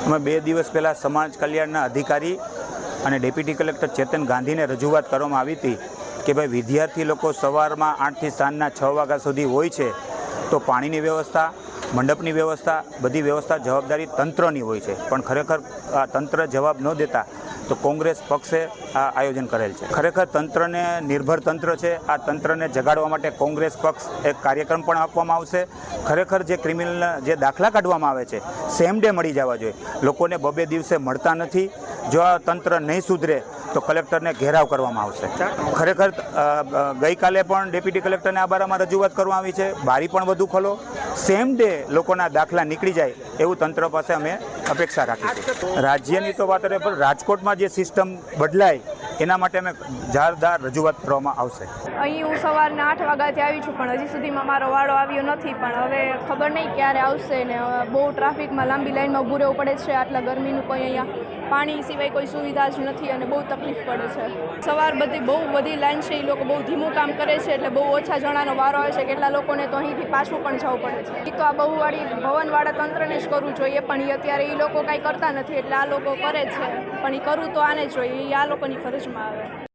અમે 2 દિવસ પહેલાં સમાજ કલ્યાણના અધિકારી અને ડેપ્યુટી કલેક્ટર ચેતન ગાંધીને રજૂઆત કરવામાં આવી હતી કે ભાઈ વિદ્યાર્થી લોકો સવારમાં 8 થી સાંજના 6 વાગ્યા સુધી હોય છે તો પાણીની વ્યવસ્થા, મંડપની વ્યવસ્થા, બધી વ્યવસ્થા જવાબદારી તંત્રની હોય છે, પણ ખરેખર આ તંત્ર જવાબ ન દેતા તો કોંગ્રેસ પક્ષે આ આયોજન કરેલ છે. ખરેખર તંત્રને નિર્ભર તંત્ર છે. આ તંત્રને જગાડવા માટે કોંગ્રેસ પક્ષ એક કાર્યક્રમ પણ આપવામાં આવશે. ખરેખર જે ક્રિમિનલ જે દાખલા કાઢવામાં આવે છે સેમ ડે મળી જવા જોઈએ. લોકોને 2 દિવસે મળતા નથી. જો આ તંત્ર નહીં સુધરે તો કલેક્ટરને ઘેરાવ કરવામાં આવશે. ખરેખર ગઈકાલે પણ ડેપ્યુટી કલેક્ટરને આ બારામાં રજૂઆત કરવામાં આવી છે. બારી પણ વધુ ખોલો, સેમ ડે લોકોના દાખલા નીકળી જાય એવું તંત્ર પાસે અમે અપેક્ષા રાખીશું. રાજ્યની તો વાત કરીએ, પણ રાજકોટમાં જે સિસ્ટમ બદલાય એના માટે અમે જોરદાર રજૂઆત કરવામાં આવશે. અહીં હું સવારના 8 વાગ્યાથી આવી છું, પણ હજી સુધીમાં મારો વાળો આવ્યો નથી. પણ હવે ખબર નહીં ક્યારે આવશે ને. બહુ ટ્રાફિકમાં લાંબી લાઈનમાં ઊભું રહેવું પડે છે. આટલા ગરમીનું કોઈ અહીંયા પાણી સિવાય કોઈ સુવિધા જ નથી અને બહુ તકલીફ પડે છે. સવાર બહુ બધી લાઈન છે. એ લોકો બહુ ધીમું કામ કરે છે એટલે બહુ ઓછા જણાનો વારો આવે છે. કેટલા લોકોને તો અહીંથી પાછું પણ જવું પડે છે. એ તો આ બહુવાળી ભવનવાળા તંત્રને જ કરવું જોઈએ, પણ અત્યારે એ લોકો કાંઈ કરતા નથી એટલે આ લોકો કરે છે. પણ એ કરવું તો આને જ જોઈએ, એ આ લોકોની ફરજમાં આવે.